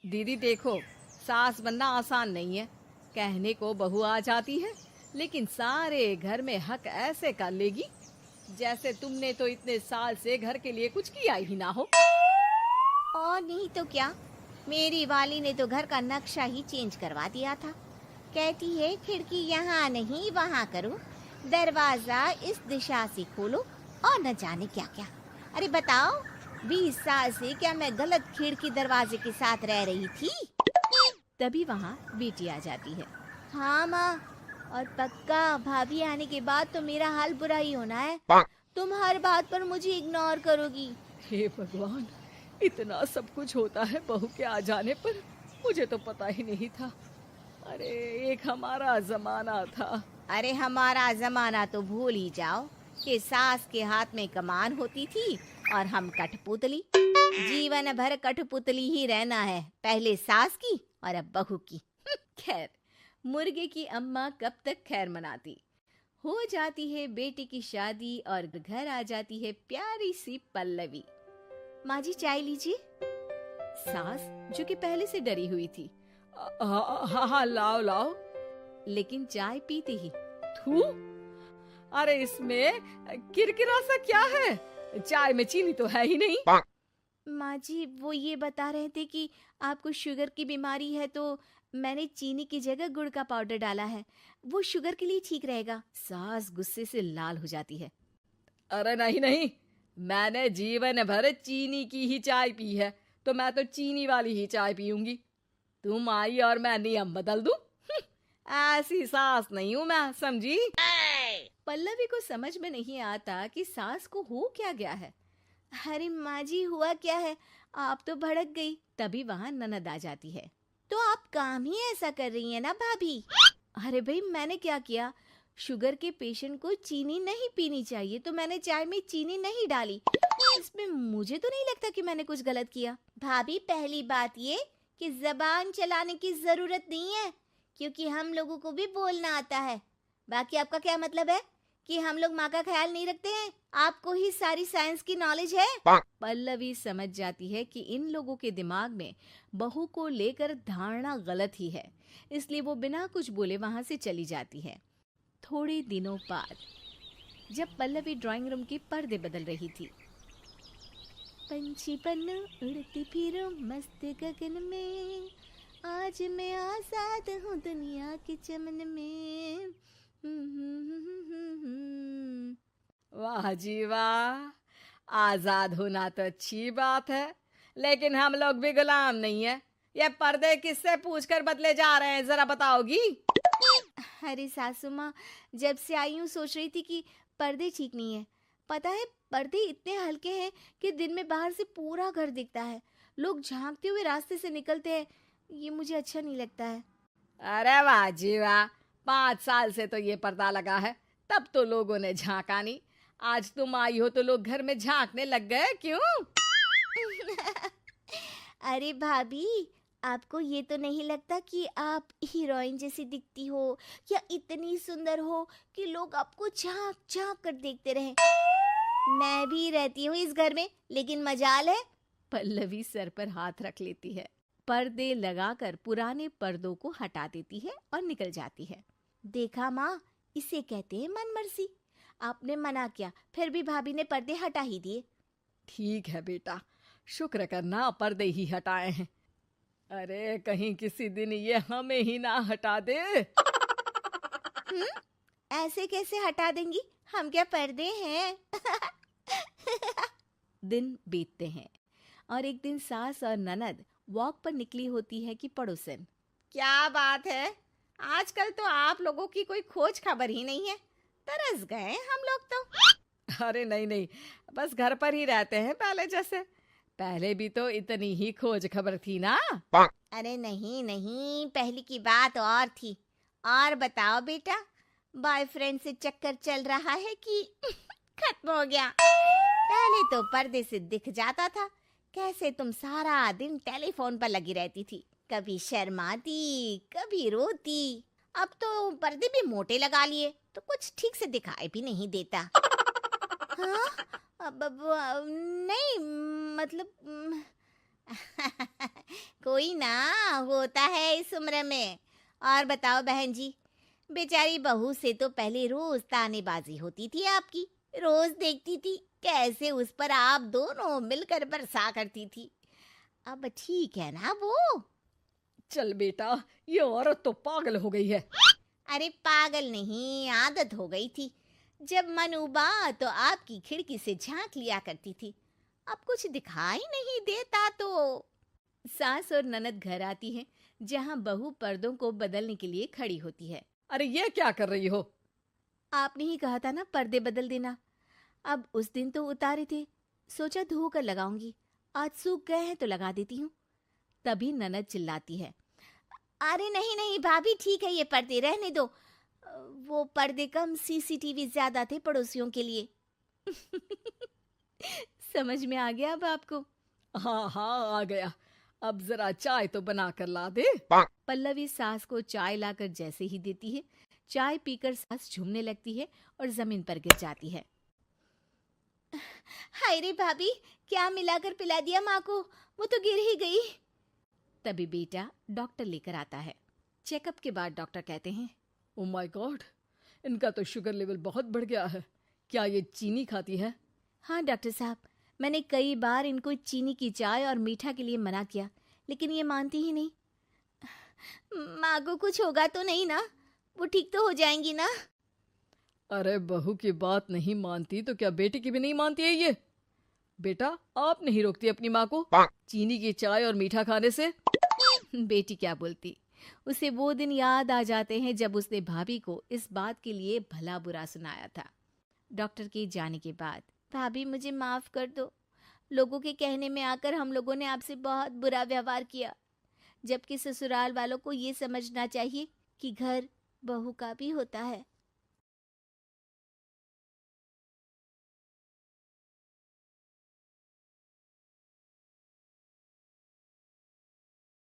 दीदी देखो, सास बनना आसान नहीं है। कहने को बहू आ जाती है, लेकिन सारे घर में हक ऐसे कर लेगी जैसे तुमने तो इतने साल से घर के लिए कुछ किया ही ना हो। और नहीं तो क्या, मेरी वाली ने तो घर का नक्शा ही चेंज करवा दिया था। कहती है खिड़की यहाँ नहीं वहाँ करो, दरवाजा इस दिशा से खोलो और न जाने क्या क्या। अरे बताओ, 20 साल से क्या मैं गलत खिड़की दरवाजे के साथ रह रही थी? तभी वहाँ बेटी आ जाती है। हाँ माँ, और पक्का भाभी आने के बाद तो मेरा हाल बुरा ही होना है। तुम हर बात पर मुझे इग्नोर करोगी। हे भगवान, इतना सब कुछ होता है बहू के आ जाने पर, मुझे तो पता ही नहीं था। अरे एक हमारा जमाना था। अरे हमारा जमाना तो भूल ही जाओ कि सास के हाथ में कमान होती थी और हम कठपुतली। जीवन भर कठपुतली ही रहना है, पहले सास की और अब बहू की। खैर, मुर्गे की अम्मा कब तक खैर मनाती। हो जाती है बेटी की शादी और घर आ जाती है प्यारी सी पल्लवी। माँ जी चाय लीजिए। सास जो कि पहले से डरी हुई थी, हाँ हाँ लाओ लाओ, लेकिन चाय पीते ही थू, अरे इसमें किरकिरा सा क्या है? चाय में चीनी तो है ही नहीं। माँ जी वो ये बता रहे थे कि आपको शुगर की बीमारी है, तो मैंने चीनी की जगह गुड़ का पाउडर डाला है, वो शुगर के लिए ठीक रहेगा। सास गुस्से से लाल हो जाती है। अरे नहीं नहीं, मैंने जीवन भर चीनी की ही चाय पी है, तो मैं तो चीनी वाली ही चाय पीऊंगी। तुम आई और मैं नियम बदल दूं? ऐसी सास नहीं हूं मैं, समझी? पल्लवी को समझ में नहीं आता कि सास को हो क्या गया है। अरे माँ जी हुआ क्या है, आप तो भड़क गई। तभी वहां ननद आ जाती है। तो आप काम ही ऐसा कर रही हैं ना भाभी? अरे भाई मैंने क्या किया? शुगर के पेशेंट को चीनी नहीं पीनी चाहिए, तो मैंने चाय में चीनी नहीं डाली। इसमें मुझे तो नहीं लगता कि मैंने कुछ गलत किया। भाभी पहली बात ये कि जबान चलाने की जरूरत नहीं है, क्योंकि हम लोगों को भी बोलना आता है। बाकी आपका क्या मतलब है कि हम लोग माँ का ख्याल नहीं रखते हैं? आपको ही सारी साइंस की नॉलेज है। पल्लवी समझ जाती है कि इन लोगों के दिमाग में बहू को लेकर धारणा गलत ही है, इसलिए वो बिना कुछ बोले वहां से चली जाती है। थोड़े दिनों बाद जब पल्लवी ड्राइंग रूम के पर्दे बदल रही थी, पंछी पन्नू उड़ती फिरूं मस्त गगन में, आज मैं आजाद हूँ दुनिया के चमन में। वाह जी वाह, आजाद होना तो अच्छी बात है, लेकिन हम लोग भी गुलाम नहीं है। ये पर्दे किससे पूछकर बदले जा रहे हैं, जरा बताओगी? अरे सासू माँ, जब से आई हूँ सोच रही थी कि पर्दे ठीक नहीं है। पता है, पर्दे इतने हल्के हैं कि दिन में बाहर से पूरा घर दिखता है, लोग झांकते हुए रास्ते से निकलते हैं। ये मुझे अच्छा नहीं लगता है। अरे वाह जी वाह, 5 साल से तो ये पर्दा लगा है, तब तो लोगों ने झांका नहीं। आज तुम आई हो तो लोग घर में झांकने लग गए, क्यों? अरे भाभी, आपको ये तो नहीं लगता कि आप हीरोइन जैसी दिखती हो, या इतनी सुंदर हो कि लोग आपको झांक झांक कर देखते रहें? मैं भी रहती हूँ इस घर में, लेकिन मजाल है। पल्लवी सर पर हाथ रख लेती है, पर्दे लगाकर पुराने पर्दों को हटा देती है और निकल जाती है। देखा माँ, इसे कहते हैं मनमर्जी। आपने मना किया, फिर भी भाभी ने पर्दे हटा ही दिए। ठीक है बेटा, शुक्र करना पर्दे ही हटाए हैं। अरे कहीं किसी दिन ये हमें ही ना हटा दे। ऐसे कैसे हटा देंगी, हम क्या पर्दे हैं? दिन बीतते हैं और एक दिन सास और ननद वॉक पर निकली होती है कि पड़ोसन। क्या बात है, आजकल तो आप लोगों की कोई खोज खबर ही नहीं है। तरस गए हम लोग तो। अरे नहीं नहीं, बस घर पर ही रहते हैं पहले जैसे। पहले भी तो इतनी ही खोज खबर थी ना। अरे नहीं नहीं, पहले की बात और थी। और बताओ बेटा, बॉयफ्रेंड से चक्कर चल रहा है कि खत्म हो गया? पहले तो पर्दे से दिख जाता था कैसे तुम सारा दिन टेलीफोन पर लगी रहती थी, कभी शर्माती कभी रोती। अब तो पर्दे भी मोटे लगा लिए तो कुछ ठीक से दिखाई भी नहीं देता। हाँ, अब नहीं मतलब कोई ना, होता है इस उम्र में। और बताओ बहन जी, बेचारी बहू से तो पहले रोज तानेबाजी होती थी आपकी। रोज देखती थी कैसे उस पर आप दोनों मिलकर बरसा करती थी। अब ठीक है ना वो? चल बेटा, ये औरत तो पागल हो गई है। अरे पागल नहीं, आदत हो गई थी। जब मन उबा तो आपकी खिड़की से झांक लिया करती थी। अब कुछ दिखाई नहीं देता तो। सास और ननद घर आती हैं, जहां बहू पर्दों को बदलने के लिए खड़ी होती है। अरे ये क्या कर रही हो? आपने ही कहा था ना पर्दे बदल देना। अब उस दिन तो उतारे थे, सोचा धोकर लगाऊंगी। आज सूख गए हैं तो लगा देती हूँ। तभी ननद चिल्लाती है, अरे नहीं नहीं भाभी, ठीक है ये पर्दे रहने दो। वो पर्दे कम, सीसीटीवी ज्यादा थे पड़ोसियों के लिए। समझ में आ गया अब आपको? हाँ हाँ, आ गया। अब जरा चाय तो बना कर ला दे। पल्लवी सास को चाय लाकर जैसे ही देती है, चाय पीकर सास झूमने लगती है और जमीन पर गिर जाती है। हाय रे भाभी, क्या मिलाकर पिला दिया माँ को, वो तो गिर ही गई। तभी बेटा डॉक्टर लेकर आता है। चेकअप के बाद डॉक्टर कहते हैं, ओ माय गॉड, इनका तो शुगर लेवल बहुत बढ़ गया है। क्या ये चीनी खाती है? हाँ डॉक्टर साहब, मैंने कई बार इनको चीनी की चाय और मीठा के लिए मना किया, लेकिन ये मानती ही नहीं। माँ को कुछ होगा तो नहीं ना? वो ठीक तो हो जाएंगी ना? अरे बहू की बात नहीं मानती तो क्या बेटी की भी नहीं मानती है ये? बेटा, आप नहीं रोकती अपनी माँ को चीनी की चाय और मीठा खाने से? बेटी क्या बोलती, उसे वो दिन याद आ जाते हैं जब उसने भाभी को इस बात के लिए भला बुरा सुनाया था। डॉक्टर के जाने के बाद, भाभी मुझे माफ कर दो, लोगों के कहने में आकर हम लोगों ने आपसे बहुत बुरा व्यवहार किया, जबकि ससुराल वालों को ये समझना चाहिए कि घर बहू का भी होता है।